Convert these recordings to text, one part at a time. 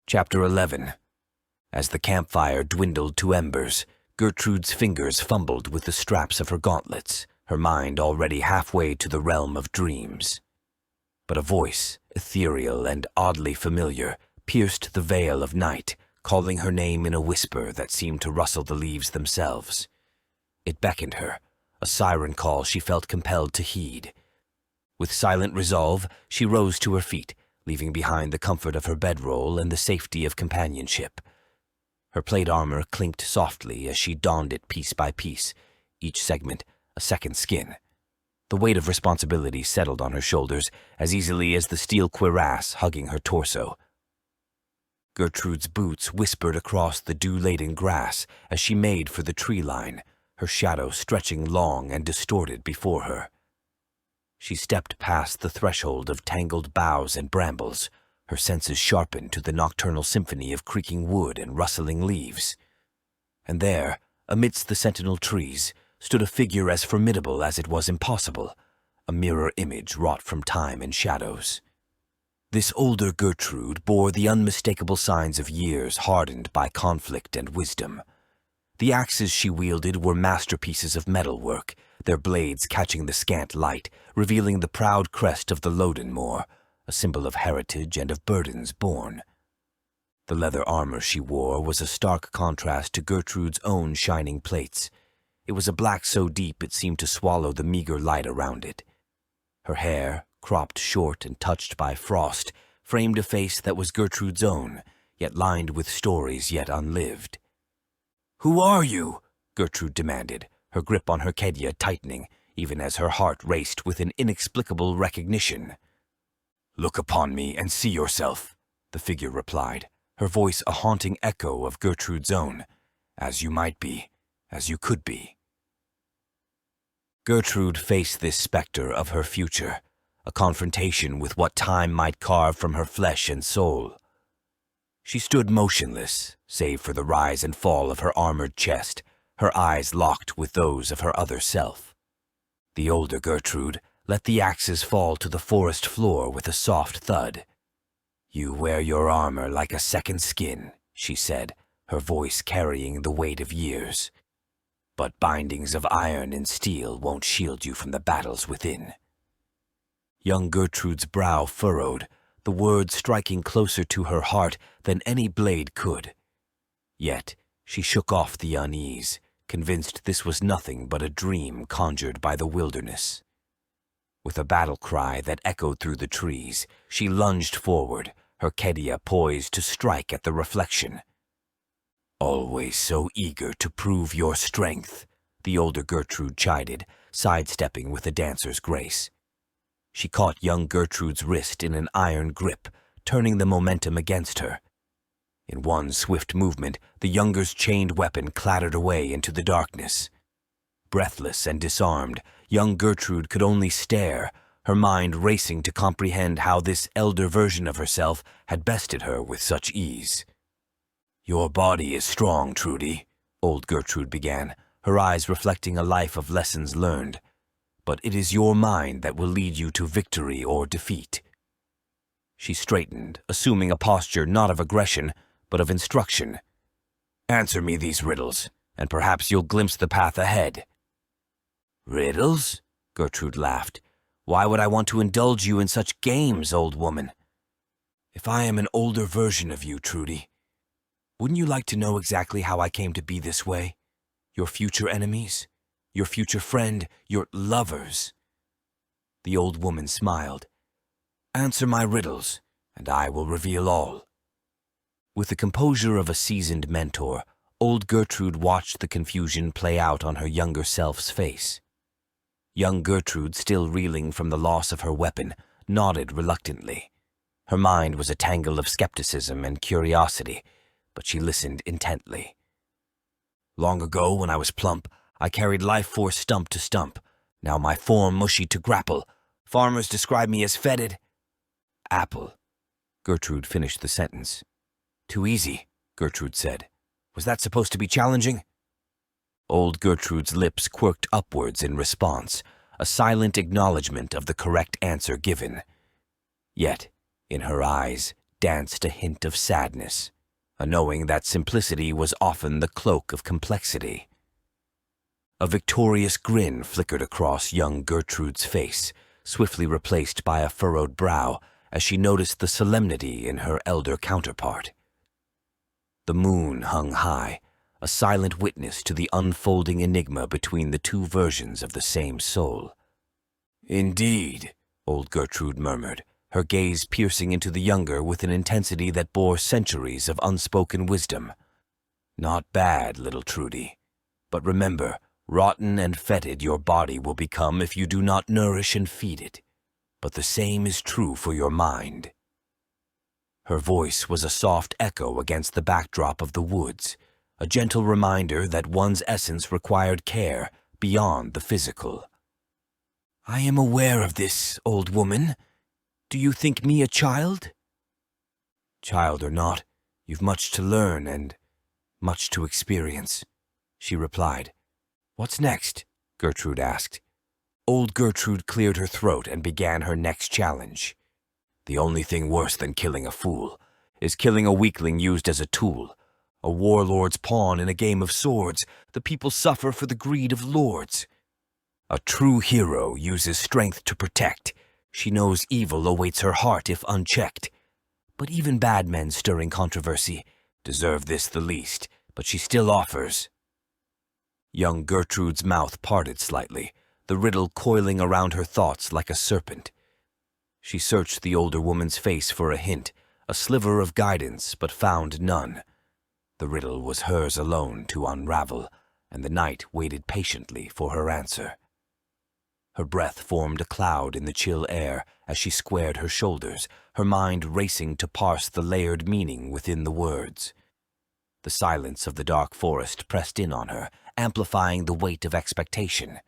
Chapter 11. As the campfire dwindled to embers, Gertrude's fingers fumbled with the straps of her gauntlets, her mind already halfway to the realm of dreams. But a voice, ethereal and oddly familiar, pierced the veil of night, calling her name in a whisper that seemed to rustle the leaves themselves. It beckoned her, a siren call she felt compelled to heed. With silent resolve, she rose to her feet, leaving behind the comfort of her bedroll and the safety of companionship. Her plate armor clinked softly as she donned it piece by piece, each segment a second skin. The weight of responsibility settled on her shoulders as easily as the steel cuirass hugging her torso. Gertrude's boots whispered across the dew-laden grass as she made for the tree line, her shadow stretching long and distorted before her. She stepped past the threshold of tangled boughs and brambles, her senses sharpened to the nocturnal symphony of creaking wood and rustling leaves. And there, amidst the sentinel trees, stood a figure as formidable as it was impossible, a mirror image wrought from time and shadows. This older Gertrude bore the unmistakable signs of years hardened by conflict and wisdom. The axes she wielded were masterpieces of metalwork, their blades catching the scant light, revealing the proud crest of the Lodenmoor, a symbol of heritage and of burdens borne. The leather armor she wore was a stark contrast to Gertrude's own shining plates. It was a black so deep it seemed to swallow the meager light around it. Her hair, cropped short and touched by frost, framed a face that was Gertrude's own, yet lined with stories yet unlived. "Who are you?" Gertrude demanded, her grip on her kedia tightening, even as her heart raced with an inexplicable recognition. "Look upon me and see yourself," the figure replied, her voice a haunting echo of Gertrude's own. "As you might be, as you could be." Gertrude faced this specter of her future, a confrontation with what time might carve from her flesh and soul. She stood motionless, save for the rise and fall of her armored chest, her eyes locked with those of her other self. The older Gertrude let the axes fall to the forest floor with a soft thud. "You wear your armor like a second skin," she said, her voice carrying the weight of years. "But bindings of iron and steel won't shield you from the battles within." Young Gertrude's brow furrowed, the words striking closer to her heart than any blade could. Yet she shook off the unease, convinced this was nothing but a dream conjured by the wilderness. With a battle cry that echoed through the trees, she lunged forward, her kedia poised to strike at the reflection. "Always so eager to prove your strength," the older Gertrude chided, sidestepping with a dancer's grace. She caught young Gertrude's wrist in an iron grip, turning the momentum against her. In one swift movement, the younger's chained weapon clattered away into the darkness. Breathless and disarmed, young Gertrude could only stare, her mind racing to comprehend how this elder version of herself had bested her with such ease. "Your body is strong, Trudy," old Gertrude began, her eyes reflecting a life of lessons learned. "But it is your mind that will lead you to victory or defeat." She straightened, assuming a posture not of aggression, but of instruction. "Answer me these riddles, and perhaps you'll glimpse the path ahead." "Riddles?" Gertrude laughed. "Why would I want to indulge you in such games, old woman?" "If I am an older version of you, Trudy, wouldn't you like to know exactly how I came to be this way? Your future enemies? Your future friend? Your lovers?" The old woman smiled. "Answer my riddles, and I will reveal all." With the composure of a seasoned mentor, old Gertrude watched the confusion play out on her younger self's face. Young Gertrude, still reeling from the loss of her weapon, nodded reluctantly. Her mind was a tangle of skepticism and curiosity, but she listened intently. "Long ago, when I was plump, I carried life force stump to stump. Now my form mushy to grapple. Farmers describe me as fetid." "Apple." Gertrude finished the sentence. "Too easy," Gertrude said. "Was that supposed to be challenging?" Old Gertrude's lips quirked upwards in response, a silent acknowledgement of the correct answer given. Yet, in her eyes, danced a hint of sadness, a knowing that simplicity was often the cloak of complexity. A victorious grin flickered across young Gertrude's face, swiftly replaced by a furrowed brow as she noticed the solemnity in her elder counterpart. The moon hung high, a silent witness to the unfolding enigma between the two versions of the same soul. "Indeed," old Gertrude murmured, her gaze piercing into the younger with an intensity that bore centuries of unspoken wisdom. "Not bad, little Trudy. But remember, rotten and fetid your body will become if you do not nourish and feed it. But the same is true for your mind." Her voice was a soft echo against the backdrop of the woods, a gentle reminder that one's essence required care beyond the physical. "I am aware of this, old woman. Do you think me a child?" "Child or not, you've much to learn and much to experience," she replied. "What's next?" Gertrude asked. Old Gertrude cleared her throat and began her next challenge. "The only thing worse than killing a fool is killing a weakling used as a tool, a warlord's pawn in a game of swords. The people suffer for the greed of lords. A true hero uses strength to protect. She knows evil awaits her heart if unchecked. But even bad men stirring controversy deserve this the least, but she still offers." Young Gertrude's mouth parted slightly, the riddle coiling around her thoughts like a serpent. She searched the older woman's face for a hint, a sliver of guidance, but found none. The riddle was hers alone to unravel, and the night waited patiently for her answer. Her breath formed a cloud in the chill air as she squared her shoulders, her mind racing to parse the layered meaning within the words. The silence of the dark forest pressed in on her, amplifying the weight of expectation.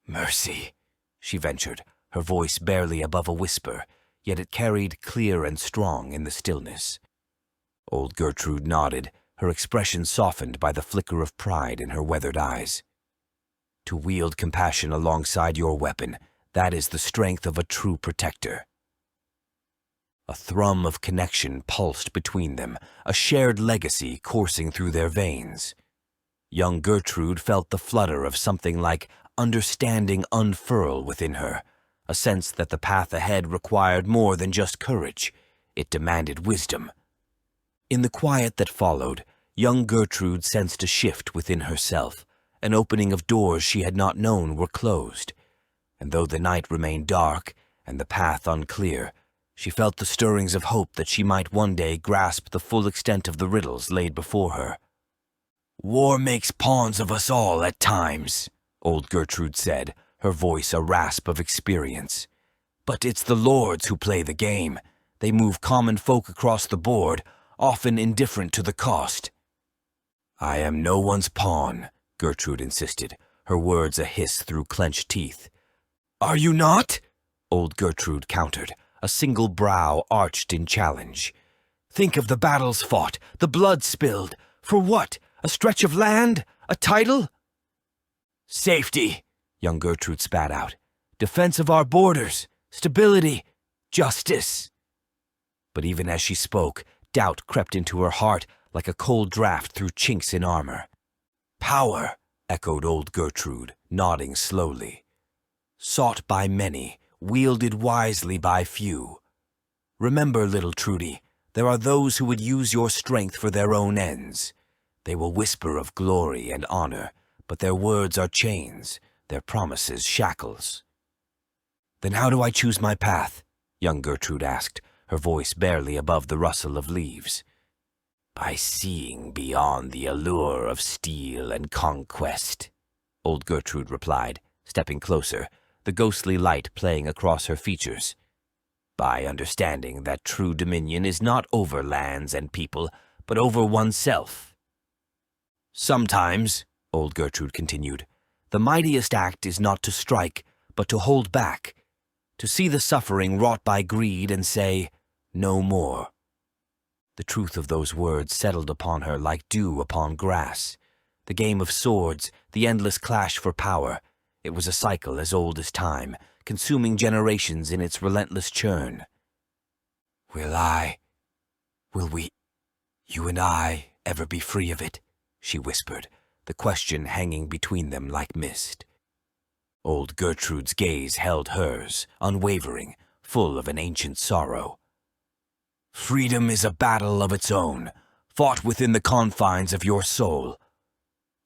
"Mercy," she ventured, her voice barely above a whisper, yet it carried clear and strong in the stillness. Old Gertrude nodded, her expression softened by the flicker of pride in her weathered eyes. "To wield compassion alongside your weapon, that is the strength of a true protector." A thrum of connection pulsed between them, a shared legacy coursing through their veins. Young Gertrude felt the flutter of something like understanding unfurl within her, a sense that the path ahead required more than just courage. It demanded wisdom. In the quiet that followed, young Gertrude sensed a shift within herself, an opening of doors she had not known were closed. And though the night remained dark and the path unclear, she felt the stirrings of hope that she might one day grasp the full extent of the riddles laid before her. "War makes pawns of us all at times," old Gertrude said, her voice a rasp of experience. "But it's the lords who play the game. They move common folk across the board, often indifferent to the cost." "I am no one's pawn," Gertrude insisted, her words a hiss through clenched teeth. "Are you not?" old Gertrude countered, a single brow arched in challenge. "Think of the battles fought, the blood spilled. For what? A stretch of land? A title?" "Safety," young Gertrude spat out. "Defense of our borders. Stability. Justice." But even as she spoke, doubt crept into her heart like a cold draft through chinks in armor. "Power," echoed old Gertrude, nodding slowly. "Sought by many, wielded wisely by few. Remember, little Trudy, there are those who would use your strength for their own ends. They will whisper of glory and honor, but their words are chains, their promises shackles." "Then how do I choose my path?" young Gertrude asked, her voice barely above the rustle of leaves. "By seeing beyond the allure of steel and conquest," old Gertrude replied, stepping closer, the ghostly light playing across her features. "By understanding that true dominion is not over lands and people, but over oneself." "Sometimes," old Gertrude continued, "the mightiest act is not to strike, but to hold back, to see the suffering wrought by greed and say, 'No more.'" The truth of those words settled upon her like dew upon grass. The game of swords, the endless clash for power, it was a cycle as old as time, consuming generations in its relentless churn. "Will I?" Will we, you and I, ever be free of it? She whispered, the question hanging between them like mist. Old Gertrude's gaze held hers, unwavering, full of an ancient sorrow. Freedom is a battle of its own, fought within the confines of your soul.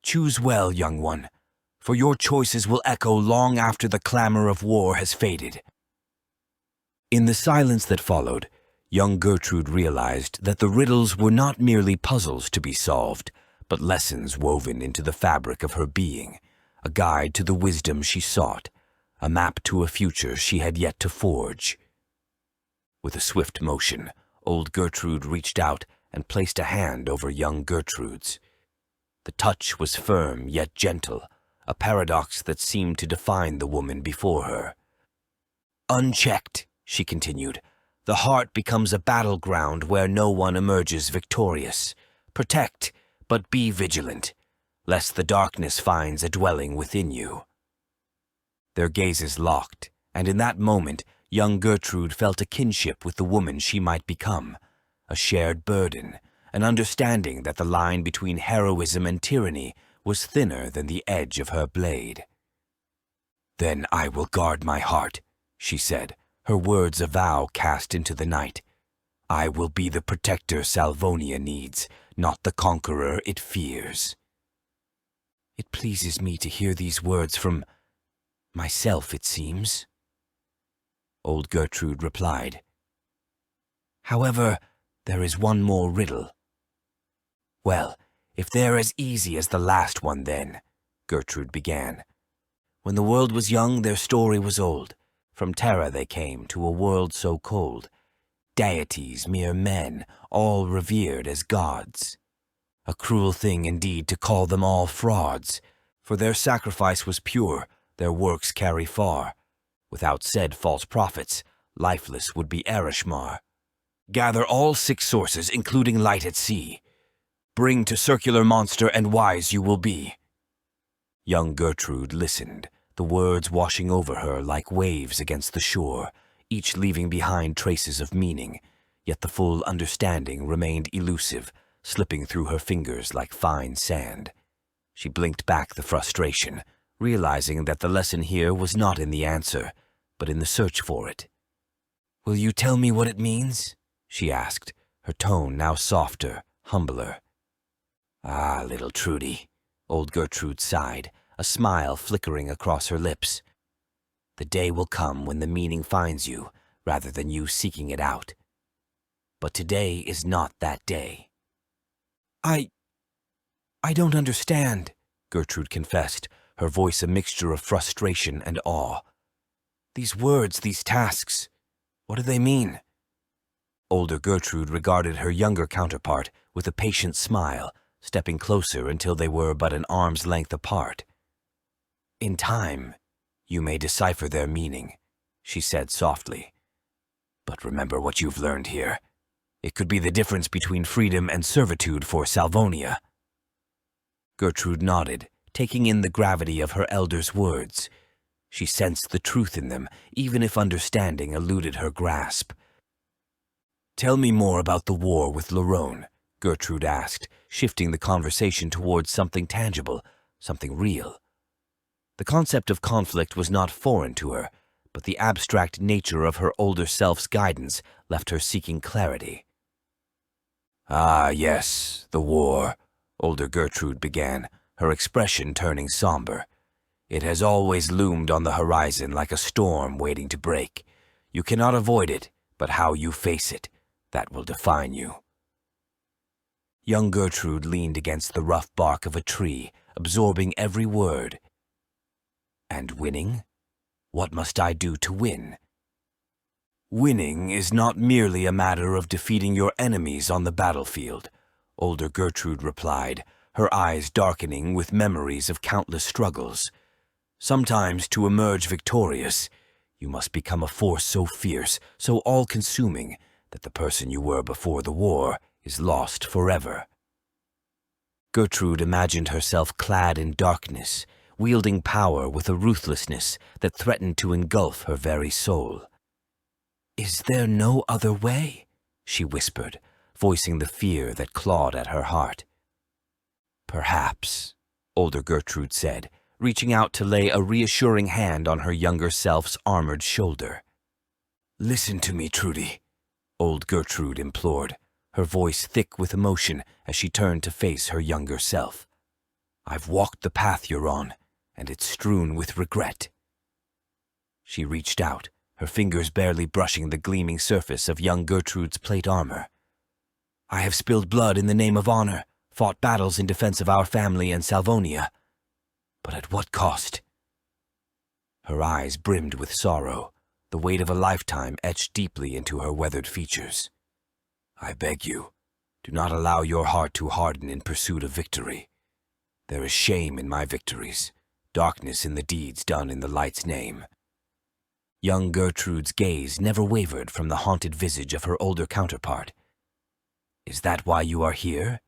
Choose well, young one, for your choices will echo long after the clamor of war has faded. In the silence that followed, young Gertrude realized that the riddles were not merely puzzles to be solved, but lessons woven into the fabric of her being, a guide to the wisdom she sought, a map to a future she had yet to forge. With a swift motion, old Gertrude reached out and placed a hand over young Gertrude's. The touch was firm yet gentle, a paradox that seemed to define the woman before her. Unchecked, she continued, the heart becomes a battleground where no one emerges victorious. Protect, but be vigilant, lest the darkness finds a dwelling within you. Their gazes locked, and in that moment, young Gertrude felt a kinship with the woman she might become, a shared burden, an understanding that the line between heroism and tyranny was thinner than the edge of her blade. Then I will guard my heart, she said, her words a vow cast into the night. I will be the protector Salvonia needs, not the conqueror it fears. It pleases me to hear these words from myself, it seems. Old Gertrude replied. However, there is one more riddle. Well, if they're as easy as the last one then, Gertrude began. When the world was young, their story was old. From Terra they came to a world so cold. Deities, mere men, all revered as gods. A cruel thing indeed to call them all frauds, for their sacrifice was pure, their works carry far. Without said false prophets, lifeless would be Erishmar. Gather all 6 sources, including light at sea. Bring to circular monster and wise you will be. Young Gertrude listened, the words washing over her like waves against the shore, each leaving behind traces of meaning, yet the full understanding remained elusive, slipping through her fingers like fine sand. She blinked back the frustration, realizing that the lesson here was not in the answer, but in the search for it. Will you tell me what it means? She asked, her tone now softer, humbler. Ah, little Trudy, old Gertrude sighed, a smile flickering across her lips. The day will come when the meaning finds you, rather than you seeking it out. But today is not that day. I don't understand, Gertrude confessed, her voice a mixture of frustration and awe. These words, these tasks, what do they mean? Older Gertrude regarded her younger counterpart with a patient smile, stepping closer until they were but an arm's length apart. In time, you may decipher their meaning, she said softly. But remember what you've learned here. It could be the difference between freedom and servitude for Salvonia. Gertrude nodded, taking in the gravity of her elder's words. She sensed the truth in them, even if understanding eluded her grasp. Tell me more about the war with Laurone, Gertrude asked, shifting the conversation towards something tangible, something real. The concept of conflict was not foreign to her, but the abstract nature of her older self's guidance left her seeking clarity. Ah, yes, the war, older Gertrude began, her expression turning somber. It has always loomed on the horizon like a storm waiting to break. You cannot avoid it, but how you face it, that will define you. Young Gertrude leaned against the rough bark of a tree, absorbing every word. And winning? What must I do to win? Winning is not merely a matter of defeating your enemies on the battlefield, older Gertrude replied, her eyes darkening with memories of countless struggles. Sometimes to emerge victorious, you must become a force so fierce, so all-consuming, that the person you were before the war is lost forever. Gertrude imagined herself clad in darkness, wielding power with a ruthlessness that threatened to engulf her very soul. Is there no other way? She whispered, voicing the fear that clawed at her heart. "Perhaps," older Gertrude said, reaching out to lay a reassuring hand on her younger self's armored shoulder. "Listen to me, Trudy," old Gertrude implored, her voice thick with emotion as she turned to face her younger self. "I've walked the path you're on, and it's strewn with regret." She reached out, her fingers barely brushing the gleaming surface of young Gertrude's plate armor. "I have spilled blood in the name of honor, fought battles in defense of our family and Salvonia. But at what cost?" Her eyes brimmed with sorrow, the weight of a lifetime etched deeply into her weathered features. "I beg you, do not allow your heart to harden in pursuit of victory. There is shame in my victories, darkness in the deeds done in the light's name." Young Gertrude's gaze never wavered from the haunted visage of her older counterpart. "Is that why you are here?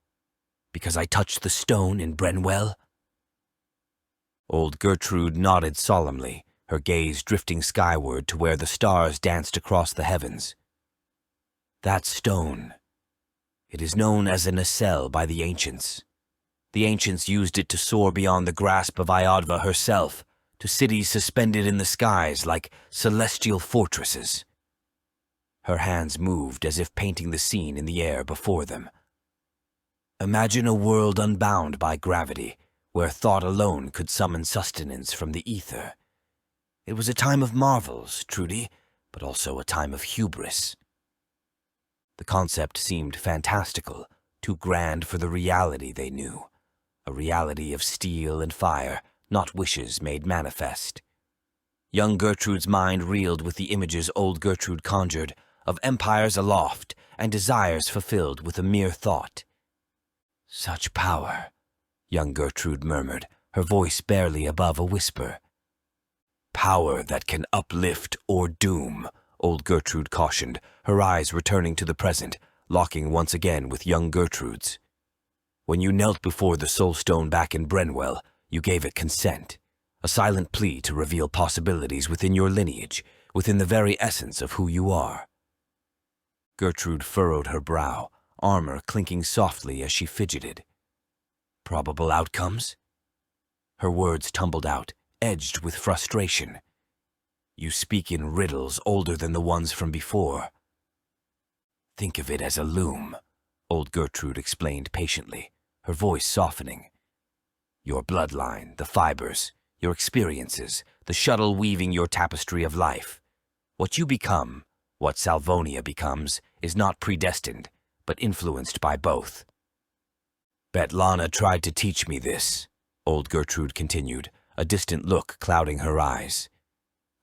Because I touched the stone in Brenwell?" Old Gertrude nodded solemnly, her gaze drifting skyward to where the stars danced across the heavens. "That stone. It is known as a nacelle by the ancients. The ancients used it to soar beyond the grasp of Iadva herself, to cities suspended in the skies like celestial fortresses." Her hands moved as if painting the scene in the air before them. "Imagine a world unbound by gravity, where thought alone could summon sustenance from the ether. It was a time of marvels, Trudy, but also a time of hubris." The concept seemed fantastical, too grand for the reality they knew. A reality of steel and fire, not wishes made manifest. Young Gertrude's mind reeled with the images old Gertrude conjured, of empires aloft and desires fulfilled with a mere thought. "Such power," young Gertrude murmured, her voice barely above a whisper. "Power that can uplift or doom," old Gertrude cautioned, her eyes returning to the present, locking once again with young Gertrude's. "When you knelt before the soul stone back in Brenwell, you gave it consent, a silent plea to reveal possibilities within your lineage, within the very essence of who you are." Gertrude furrowed her brow, armor clinking softly as she fidgeted. "Probable outcomes?" Her words tumbled out, edged with frustration. "You speak in riddles older than the ones from before." "Think of it as a loom," old Gertrude explained patiently, her voice softening. "Your bloodline, the fibers, your experiences, the shuttle weaving your tapestry of life. What you become, what Salvonia becomes, is not predestined, but influenced by both." "Betlana tried to teach me this," old Gertrude continued, a distant look clouding her eyes.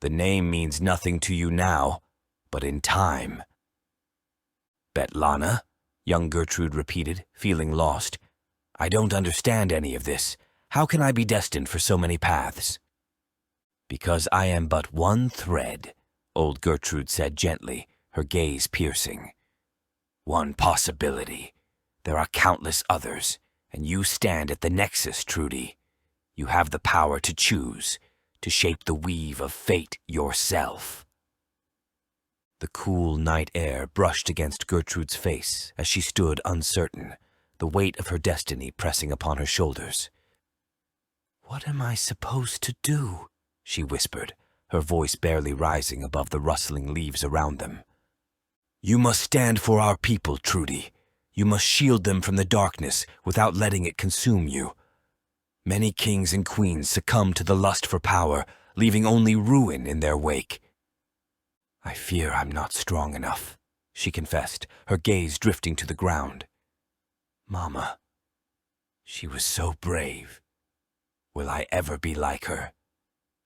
"The name means nothing to you now, but in time." "Betlana?" young Gertrude repeated, feeling lost. "I don't understand any of this. How can I be destined for so many paths?" "Because I am but one thread," old Gertrude said gently, her gaze piercing. "One possibility. There are countless others, and you stand at the nexus, Trudy. You have the power to choose, to shape the weave of fate yourself." The cool night air brushed against Gertrude's face as she stood uncertain, the weight of her destiny pressing upon her shoulders. "What am I supposed to do?" she whispered, her voice barely rising above the rustling leaves around them. "You must stand for our people, Trudy. You must shield them from the darkness without letting it consume you. Many kings and queens succumb to the lust for power, leaving only ruin in their wake." "I fear I'm not strong enough," she confessed, her gaze drifting to the ground. "Mama, she was so brave. Will I ever be like her?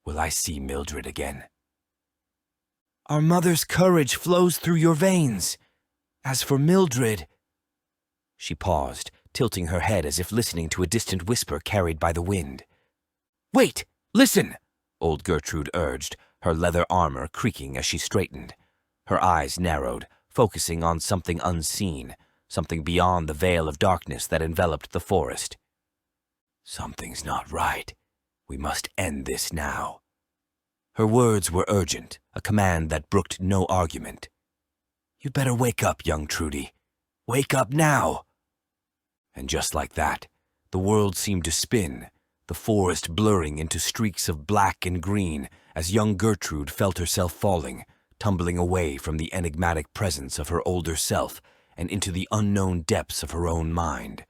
Will I see Mildred again?" "Our mother's courage flows through your veins. As for Mildred—" She paused, tilting her head as if listening to a distant whisper carried by the wind. "Wait! Listen!" old Gertrude urged, her leather armor creaking as she straightened. Her eyes narrowed, focusing on something unseen, something beyond the veil of darkness that enveloped the forest. "Something's not right. We must end this now." Her words were urgent, a command that brooked no argument. "You'd better wake up, young Trudy. Wake up now! And just like that, the world seemed to spin, the forest blurring into streaks of black and green as young Gertrude felt herself falling, tumbling away from the enigmatic presence of her older self and into the unknown depths of her own mind.